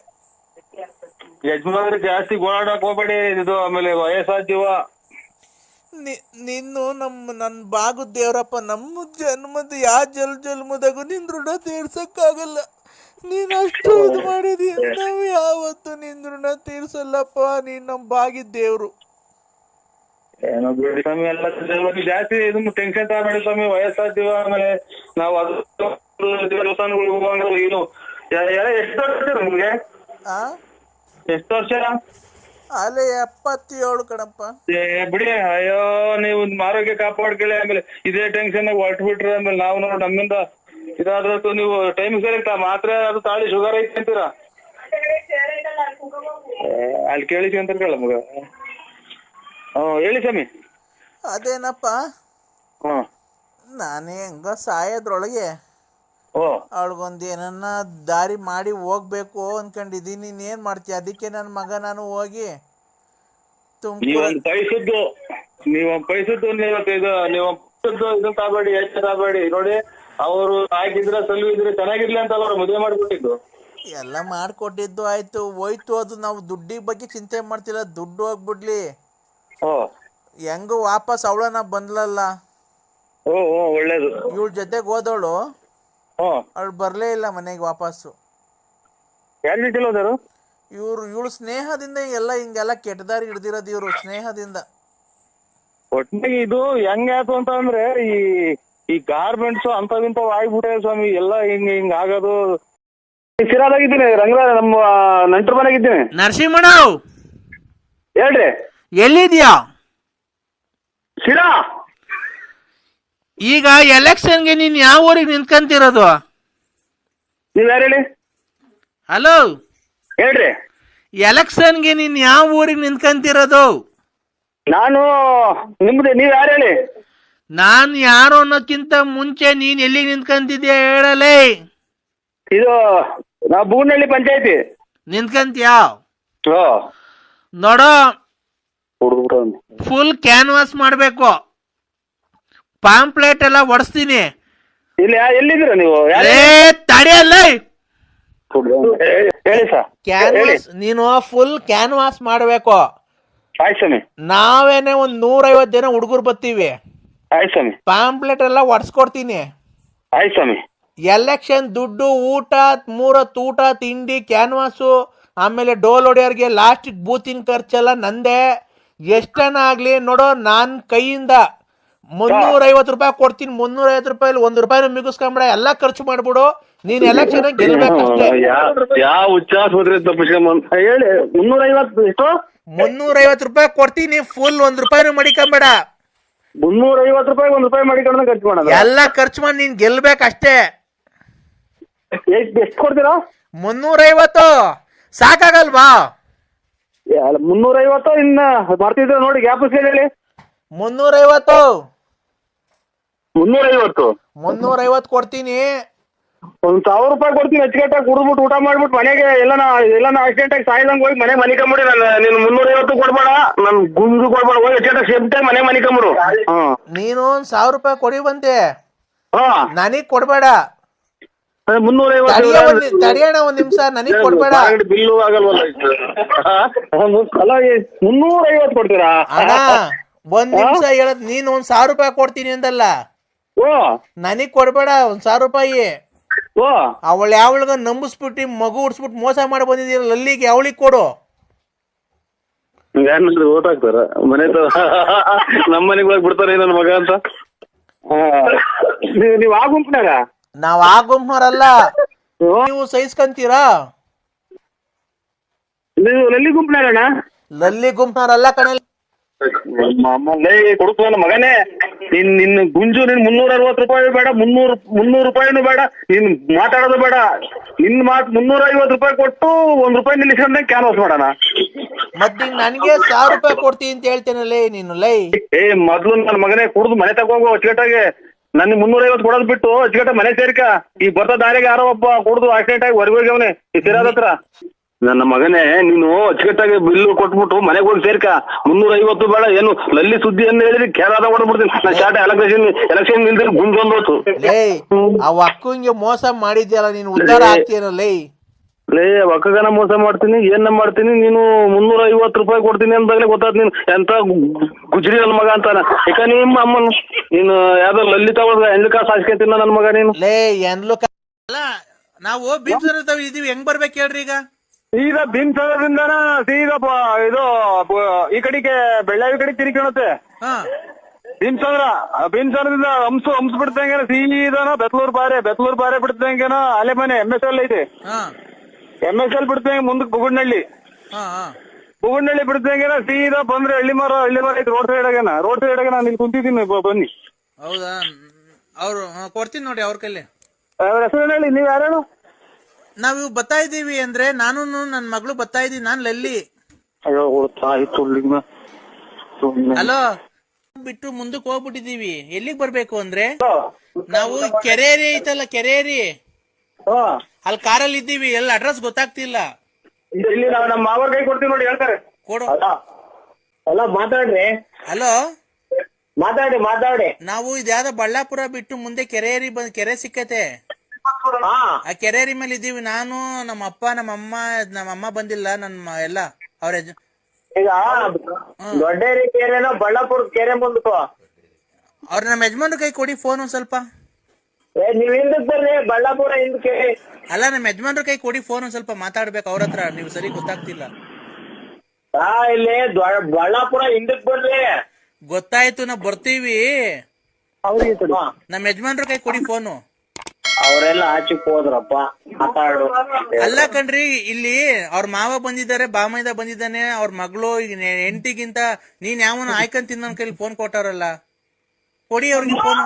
ಯಜಮಾನ್ರು ಜಾಸ್ತಿ ಓಡಾಡಕ್ ಹೋಗ್ಬೇಡಿ, ಇದು ಆಮೇಲೆ ವಯಸ್ಸಾದ್ಯವ. ನೀನು ನನ್ನ ಬಾಗುದ್ ದೇವ್ರಪ್ಪ, ನಮ್ಮ ಜನ್ಮದ ಜನ್ಮದಾಗೂ ನಿನ್ ಋಣ ತೀರ್ಸಕ್ಕಾಗಲ್ಲ. ನೀನ್ ಅಷ್ಟು ಇದು ಮಾಡಿದೀಯ, ನಾವು ಯಾವತ್ತು ನಿನ್ ಋಣ ತೀರ್ಸಲ್ಲಪ್ಪ. ನೀನ್ ನಮ್ ಬಾಗಿದ್ ದೇವ್ರು. ಏನೋ ಬಿಡಿ ಸ್ವಾಮಿ, ಎಲ್ಲ ಜಾಸ್ತಿ ಇದನ್ನು ಟೆನ್ಷನ್ ತಗೊಬೇಡಿ ಸ್ವಾಮಿ, ವಯಸ್ಸಾದ್ಯವ. ಆಮೇಲೆ ನಾವು ಅದು ದೇವಸ್ಥಾನಗಳಿಗೆ ಹೋಗುವಂಗ ಏನು ಎಷ್ಟು ವರ್ಷ ನಿಮ್ಗೆ? ಎಷ್ಟು ವರ್ಷ? ಅಲ್ಲೇ 77 ಕಣಪ್ಪ. ಬಿಡಿ, ಅಯ್ಯೋ ನೀವು ಆರೋಗ್ಯ ಕಾಪಾಡ್ಕೊಳ್ಳಿ. ಆಮೇಲೆ ಇದೇ ಟೆನ್ಷನ್ ಹೊರಟು ಬಿಟ್ರೆ ಆಮೇಲೆ ನಾವು ನೋಡಿ ನಮ್ಮಿಂದ ಇದಾದ್ರೂ ನೀವು ಟೈಮ್ ಸರಿ ಮಾತ್ರೆ ಅದು ತಾಳಿ ಶುಗರ್ ಐತಿ ಅಂತೀರಾ? ಅಲ್ಲಿ ಕೇಳಿಸಿ ಅಂತ ಕೇಳ ಮಗ. ಹೇಳಿ ಸ್ವಾಮಿ. ಅದೇನಪ್ಪ, ನಾನೇ ಹೆಂಗ ಸಾಯೋದ್ರೊಳಗೆ ಅವಳಿಗೊಂದು ಏನನ್ನ ದಾರಿ ಮಾಡಿ ಹೋಗ್ಬೇಕು ಅನ್ಕೊಂಡಿದ್ದೀನಿ. ನೀನ್ ಏನ್ ಮಾಡ್ತೀಯ? ಅದಕ್ಕೆ ನನ್ನ ಮಗ ನಾನು ಹೋಗಿ ಪೈಸದ್ದು ಇದನ್ನ ತಗೊಬೇಡಿ, ಎಷ್ಟು ತಗೊಬೇಡಿ. ನೋಡಿ, ಅವರು ಆಗಿದ್ರೆ ಸಲ್ವಿದ್ರೆ ಚೆನ್ನಾಗಿರ್ಲಿ ಅಂತ ಅವ್ರು ಮದುವೆ ಮಾಡ್ಕೊಟ್ಟಿದ್ದು. ಎಲ್ಲ ಮಾಡ್ಕೊಟ್ಟಿದ್ದು ಆಯ್ತು, ಹೋಯ್ತು. ಅದು ನಾವು ದುಡ್ಡಿಗೆ ಬಗ್ಗೆ ಚಿಂತೆ ಮಾಡ್ತಿಲ್ಲ. ದುಡ್ಡು ಹೋಗ್ಬಿಡ್ಲಿ, ಹೆಂಗ ವಾಪಸ್ ಅವಳನ್ನ ಬಂದ್ಲಲ್ಲ, ಒಳ್ಳೇದು. ಇವಳ ಜೊತೆಗೆ ಹೋದವಳು, ಅವಳು ಬರ್ಲೇ ಇಲ್ಲ ಮನೆಗೆ ವಾಪಸ್ಸು. ಯಾರ ಜೊತೆ ಹೋದರು? ಇವಳು ಸ್ನೇಹದಿಂದ ಹಿಂಗೆಲ್ಲ ಕೆಟ್ಟದಾರಿ ಹಿಡ್ದಿರೋದು. ಇವ್ರು ಸ್ನೇಹದಿಂದ. ಒಟ್ಟಿಗೆ ಇದು ಹೆಂಗಾಯ್ತು ಅಂತ ಅಂದ್ರೆ ಈ ಗಾರ್ಮೆಂಟ್ಸ್ ಅಂತವಿಂತವ್ ಆಗ್ಬಿಟ್ಟೆ ಸ್ವಾಮಿ. ಎಲ್ಲ ಹಿಂಗ ಆಗೋದು. ಸಿರಾದಾಗಿದ್ದೀನಿ, ರಂಗರಾಜ ನಮ್ಮ ನಂಟ್ರ ಮನೆಗಿದ್ದೀನಿ. ನರಸಿಂಹಣ್ಣ ಹೇಳ್ರಿ, ಎಲ್ಲಿದ್ಯಾ? ಸಿರಾ. ಈಗ ಎಲೆಕ್ಷನ್ಗೆ ನೀನ್ ಯಾವ ಊರಿಗೆ ನಿಂತ್ಕಂತಿರೋದು? ನೀವ್ ಯಾರು ಹೇಳಿ? ಹಲೋ, ಹೇಳ್ರಿ. ಎಲೆಕ್ಷನ್ಗೆ ನೀನ್ ಯಾವ ಊರಿಗೆ ನಿಂತ್ಕಂತಿರೋದು? ನಾನು ನಿಮ್ದು. ನೀವ್ ಯಾರು ಹೇಳಿ? ನಾನ್ ಯಾರು ಅನ್ನೋಕ್ಕಿಂತ ಮುಂಚೆ ನೀನ್ ಎಲ್ಲಿ ನಿಂತ್ಕಂತಿದ್ಯಾ ಹೇಳಲೇ. ಇದು ನಾವು ಬೂನಹಳ್ಳಿ ಪಂಚಾಯತಿ ನಿಂತ್ಕಂತೀಯಾ? ನೋಡೋ, ಫುಲ್ ಕ್ಯಾನ್ವಾಸ್ ಮಾಡ್ಬೇಕು. ಪಾಂಪ್ಲೆಟ್ ಎಲ್ಲ ಒಡಿಸ್ತೀನಿ. ಎಲ್ಲಿದ್ದೀರ ನೀವು? ತಡೆಯಲ್ಲ, ಹೇಳಿ ಸರ್. ಕ್ಯಾನ್ವಾಸ್ ನೀನು ಫುಲ್ ಕ್ಯಾನ್ವಾಸ್ ಮಾಡ್ಬೇಕು. ಆಯ್ತು ಸ್ವಾಮಿ. ನಾವೇನೆ 150 ಜನ ಹುಡುಗರು ಬರ್ತೀವಿ. ಆಯ್ತು ಸ್ವಾಮಿ. ಪಾಂಪ್ಲೆಟ್ ಎಲ್ಲ ಒಡ್ಸ್ಕೊಡ್ತೀನಿ. ಆಯ್ತು ಸ್ವಾಮಿ. ಎಲೆಕ್ಷನ್ ದುಡ್ಡು, ಊಟ, 3 ಹೊತ್ತು ಊಟ, ತಿಂಡಿ, ಕ್ಯಾನ್ವಾಸು, ಆಮೇಲೆ ಡೋಲ್ ಹೊಡೆಯೋರ್ಗೆ ಲಾಸ್ಟ್ ಬೂತಿನ ಖರ್ಚೆಲ್ಲ ನಂದೇ. ಎಷ್ಟನ ಆಗ್ಲಿ ನೋಡೋ, ನಾನ್ ಕೈಯಿಂದ 350 ರೂಪಾಯಿ ಕೊಡ್ತೀನಿ. 350 ರೂಪಾಯಿ 1 ರೂಪಾಯಿನ ಮಿಗಿಸ್ಕೊಂಬಿಡ, ಎಲ್ಲ ಖರ್ಚು ಮಾಡ್ಬಿಡು. ನೀನ್ ಎಲೆಕ್ಷನ್ ಗೆಲ್ಬೇಕಷ್ಟೇ. ಯಾವ ಉಚ್ಚಾಸ ಹೇಳಿ. 350 ಎಷ್ಟು? 350 ರೂಪಾಯಿ ಕೊಡ್ತೀನಿ. ಫುಲ್ 1 ರೂಪಾಯಿನೂ ಮಡಿಕೊಂಬೇಡ. 350 ರೂಪಾಯಿ 1 ರೂಪಾಯಿ ಮಾಡಿಕೊಂಡು ಖರ್ಚು ಮಾಡೋದು. ಎಲ್ಲ ಖರ್ಚು ಮಾಡಿ ನೀನ್ ಗೆಲ್ಬೇಕಷ್ಟೇ. ಎಷ್ಟು ಕೊಡ್ತೀರಾ? 350 ಸಾಕಾಗಲ್ವಾ? 350 ಇನ್ನ ಬರ್ತಿದ್ರೆ ನೋಡಿ, ಗ್ಯಾಪ್ ಹೇಳಿ. 350 350 ಕೊಡ್ತೀನಿ. 1000 ರೂಪಾಯಿ ಕೊಡ್ತೀನಿ. ಅಚ್ಚುಕಟ್ಟಾಗಿ ಕುಡಿದ್ಬಿಟ್ಟು ಊಟ ಮಾಡ್ಬಿಟ್ಟು ಮನೆಗೆ ಎಲ್ಲಾನ ಆಕ್ಸಿಡೆಂಟ್ ಆಗಿ ಸಾಯ್ದಂಗ್ ಹೋಗಿ ಮನೆ ಮನಿಕೊಂಬಿಡಿ. ನೀನು 350 ಕೊಡ್ಬೇಡ, ನನ್ ಗುಂಡು ಕೊಡ್ಬೇಡ. ಹೋಗಿ ಅಚ್ಚುಕಟ್ಟಾಗಿ ಸೇಫ್ಟಿ ಮನೆ ಮನಿಕೊಂಬಿಡು. ನೀನು 1000 ರೂಪಾಯಿ ಕೊಡಿ ಬಂದೆ, ನನಗ್ ಕೊಡ್ಬೇಡ. 350 ತಡಿಯೋಣ ಒಂದ್ ನಿಮಿಷ, ನನಗ್ ಕೊಡ್ಬೇಡ. ಬಿಲ್ಲು ಆಗಲ್ವಲ್ಲ. 350 ಕೊಡ್ತೀರಾ? ಅಣ್ಣ ಒಂದ್ ನಿಮಿಷ ಹೇಳದ್, ನೀನ್ 1000 ರೂಪಾಯಿ ಕೊಡ್ತೀನಿ ಅಂದಲ್ಲ, ನನಗ್ ಕೊಡ್ಬೇಡ 1000 ರೂಪಾಯಿ. ಅವಳ ಯಾವಳಿಗ ನಂಬಿಸ್ಬಿಟ್ಟು ಮಗು ಉಡ್ಸ್ಬಿಟ್ಟು ಮೋಸ ಮಾಡಿ ಬಂದಿದ್ದೀರಲ್ಲ, ಅಲ್ಲಿಗೆ ಅವಳಿಗೆ ಕೊಡು. ಓಟ್ ಹಾಕ್ತಾರ ಮನೆ ನಮ್ಮ ಮನೆಗೆ ಹೋಗಿ ಬಿಡ್ತಾನೆ ನನ್ನ ಮಗ ಅಂತ. ನೀವ್ ಆ ಗುಂಪಿನಾಗ? ನಾವ್ ಆ ಗುಂಪ್ನವರಲ್ಲ. ನೀವು ಸಹಿಸ್ಕಂತೀರಾ? ನೀವು ಲಲ್ಲಿ ಗುಂಪಿನಾಗಣ್ಣ? ಲಲ್ಲಿ ಗುಂಪ್ನವರಲ್ಲ ಕಣ. ಅಮ್ಮಲ್ಲೇ ಕೊಡುತ್ತ ನನ್ನ ಮಗನೇ, ನಿನ್ನ ಗುಂಜು ನಿನ್ 360 ರೂಪಾಯಿ ಬೇಡ, 300 ರೂಪಾಯಿನೂ ಬೇಡ, ನೀನ್ ಮಾತಾಡೋದು ಬೇಡ. ನಿನ್ ಮಾತು 350 ರೂಪಾಯಿ ಕೊಟ್ಟು 1 ರೂಪಾಯಿ ನಿಲ್ಲಿಸ್ಕೊಂಡೆ ಕ್ಯಾನ್ವಾಸ್ ಮಾಡೋಣ. ಮತ್ ಈಗ ನನಗೆ 1000 ರೂಪಾಯಿ ಕೊಡ್ತೀನಿ ಅಂತ ಹೇಳ್ತೇನಲ್ಲೇ ನೀನು ಲೈ. ಮೊದ್ಲು ನನ್ನ ಮಗನೇ ಕುಡ್ದು ಮನೆ ತಗೋಗು ಅಚ್ಚುಕಟ್ಟಾಗಿ. ನನ್ 350 ಕೊಡೋದ್ ಬಿಟ್ಟು ಅಚ್ಚುಕಟ್ಟ ಮನೆ ಸೇರ್ಕ. ಈಗ ಬರ್ತಾ ದಾರಿಗೆ ಯಾರೋ ಒಬ್ಬ ಕುಡ್ದು ಆಕ್ಸಿಡೆಂಟ್ ಆಗಿ ಹೊರಗೋಗ್ಯವನೆ ಈ ಸಿರಾದ ಹತ್ರ. ನನ್ನ ಮಗನೇ, ನೀನು ಅಚ್ಚುಕಟ್ಟಾಗಿ ಬಿಲ್ಲು ಕೊಟ್ಬಿಟ್ಟು ಮನೆಗೆ ಹೋಗಿ ಸೇರ್ಕ. 350 ಬೇಡ, ಏನು ಲಲ್ಲಿ ಸುದ್ದಿ ಅಂತ ಹೇಳಿದ್ರೆ ಕೇರಳದ ಹೊಡ್ಬಿಡ್ತೀನಿ. ನಾನು ಶಾರ್ಟ್ ಎಲೆಕ್ಷನ್ ನಿಲ್ದ್ರೆ ಗುಂಜೊಂದೋತು. ಲೇ ಅವ್ ಅಕ್ಕಂಗೆ ಮೋಸ ಮಾಡಿದ್ಯಲ್ಲ ನೀನು, ಉದ್ಧಾರ ಆಗ್ತೀಯನಲ್ಲೇ. ಒಕ್ಕಗನ ಮೋಸ ಮಾಡ್ತೀನಿ, ಏನ ಮಾಡ್ತೀನಿ, ನೀನು 350 ರೂಪಾಯಿ ಕೊಡ್ತೀನಿ ಅಂದಾಗಲೇ ಗೊತ್ತಾದ್ ನೀನು ಎಂತ ಗುಜ್ರಿ ನನ್ನ ಮಗ ಅಂತಾನ. ಯಾಕ ನಿಮ್ಮ ಅಮ್ಮನ ನೀನು ಯಾವ್ದೋ ಲಲಿತ ಹೆಂಡ್ಕ ಸಾಸ್ಕೇತಿನ ನನ್ನ ಮಗ ನೀನು. ಲೇ ಎನ್ಲು ಅಲ್ಲ, ನಾವು ಬೀಮ್ಸರ ಇದೀವಿ, ಹೆಂಗ್ ಬರ್ಬೇಕು ಹೇಳ್ರಿ ಈಗ? ಸೀದಾ ಭೀಮಸಾಗರದಿಂದನ ಸೀದಾ ಇದು ಈ ಕಡೆಗೆ ಬೆಳ್ಳಾವಿ ಕಡೆ ತಿರ್ಕೊಳತ್ತೆ. ಹಾ ಭೀಮಸಾಗರದಿಂದ ಹಂಸ ಬಿಡ್ತಂಗೇನ ಸೀದಾನ ಬೆತ್ಲೂರ್ ಬಾರೆ ಬಿಡ್ತಂಗೇನ ಅಲೆ ಮನೆ MSL ಐತಿ. MSL ಬಿಡ್ತಂಗೆ ಮುಂದಕ್ಕೆ ಬುಗುಡ್ನಳ್ಳಿ ಬಿಡ್ತಂಗೇನ ಸೀದಾ ಬಂದ್ರೆ ಹಳ್ಳಿ ಮರ ಐತಿ. ರೋಡ್ ಸೈಡ್ ನಾನು ಇಲ್ಲಿ ಕುಂತಿದ್ದೀನಿ, ಬನ್ನಿ. ಹೌದಾ? ಅವ್ರು ಕೊಡ್ತೀನಿ ನೋಡಿ ಅವ್ರ ಕೈಲಿ. ಅವ್ರ ಹೆಸರು ಹೇಳಿ, ನೀವ್ ಯಾರೇನು? ನಾವ್ ಬರ್ತಾ ಇದೀವಿ ಅಂದ್ರೆ ನಾನು ನನ್ ಮಗಳು ಬರ್ತಾ ಇದೀವಿ. ನಾನ್ ಲಲ್ಲಿ. ಹಲೋ ಬಿಟ್ಟು ಮುಂದಕ್ಕೆ ಹೋಗ್ಬಿಟ್ಟಿದೀವಿ. ಎಲ್ಲಿಗ್ ಬರ್ಬೇಕು ಅಂದ್ರೆ ನಾವು ಕೆರೇರಿ ಐತಲ್ಲ, ಕೆರೇರಿ ಅಲ್ಲಿ ಕಾರಲ್ಲಿ ಇದ್ದೀವಿ. ಎಲ್ಲ ಅಡ್ರೆಸ್ ಗೊತ್ತಾಗ್ತಿಲ್ಲ. ಇಲ್ಲಿ ನಾವು ನಮ್ಮ ಮಾವರ್ ಕೈ ಕೊಡ್ತೀವಿ ನೋಡಿ, ಹೇಳ್ತಾರೆ. ಕೊಡು. ಅಲ್ಲ ಮಾತಾಡ್ರಿ. ಹಲೋ ಮಾತಾಡಿ. ನಾವು ಇದ್ಯಾವ್ದೋ ಬಳ್ಳಾಪುರ ಬಿಟ್ಟು ಮುಂದೆ ಕೆರೇರಿ ಕೆರೆ ಸಿಕ್ಕತೆ. ಆ ಕೆರೇರಿ ಮೇಲೆ ಇದ್ದೀವಿ. ನಾನು ನಮ್ಮ ಅಪ್ಪ ನಮ್ಮ ಅಮ್ಮ ಬಂದಿಲ್ಲ. ನನ್ನ ಎಲ್ಲ ಅವ್ರ ಈಗ ದೊಡ್ಡೇರಿ ಕೆರೆನೋ ಬಳ್ಳಾಪುರ ಕೆರೆ ಮುಂದಕ್ಕೋ. ಅವ್ರ ನಮ್ಮ ಯಜಮಾನ್ರ ಕೈ ಕೊಡಿ ಫೋನ್ ಒಂದ್ ಸ್ವಲ್ಪ. ನೀವ್ ಹಿಂದಕ್ ಬರ್ರಿ, ಬಳ್ಳಾಪುರ ಹಿಂದಕ್ಕೆ. ಅಲ್ಲ, ನಮ್ಮ ಯಜಮಾನ್ರ ಕೈ ಕೊಡಿ ಫೋನ್ ಒಂದ್ ಸ್ವಲ್ಪ ಮಾತಾಡ್ಬೇಕು ಅವ್ರ ಹತ್ರ. ನೀವು ಸರಿ ಗೊತ್ತಾಗ್ತಿಲ್ಲ. ಇಲ್ಲಿ ಬಳ್ಳಾಪುರ ಹಿಂದಕ್ ಬರ್ರಿ. ಗೊತ್ತಾಯ್ತು, ನಾವ್ ಬರ್ತೀವಿ. ನಮ್ಮ ಯಜಮಾನ್ರ ಕೈ ಕೊಡಿ ಫೋನು. ಅವರೆಲ್ಲ ಆಚೆಕ್ ಹೋದ್ರಪ್ಪ, ಮಾತಾಡು. ಅಲ್ಲ ಕಣ್ರಿ, ಇಲ್ಲಿ ಅವ್ರ ಮಾವ ಬಂದಿದ್ದಾರೆ, ಬಾಮೈದ ಬಂದಿದ್ದಾನೆ, ಅವ್ರ ಮಗಳು ಹೆಂಡತಿಗಿಂತ ನೀನ್ ಯಾವನ ಆಯ್ಕಂತೀನಿ ನನ್ನ ಕೈಲಿ ಫೋನ್ ಕೊಟ್ಟಾರಲ್ಲ, ಕೊಡಿ ಅವ್ರಿಗೆ ಫೋನ್.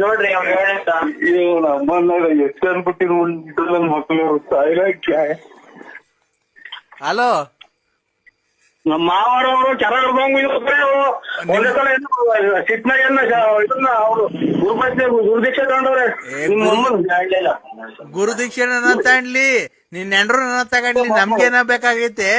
ನೋಡ್ರಿ ಎಷ್ಟು ಅನ್ಬಿಟ್ಟಿರು ನನ್ನ ಮಕ್ಕಳು. ಹಲೋ, ನಮ್ಮ ಮಾವರವರು ಚೆನ್ನಾಗಿ ಸಿಟ್ನಾಗ ಇದನ್ನ ಅವರು ಗುರುದೀಕ್ಷೆ ತಗೊಂಡವ್ರೆ. ಗುರುದೀಕ್ಷೆ ನನ್ನ ತಗೊಂಡ್ಲಿ, ನಿನ್ ನೆಂಡ್ರು ನನ್ನ ತಗೊಂಡ್ಲಿ, ನಮ್ಗೇನ ಬೇಕಾಗೈತೆ?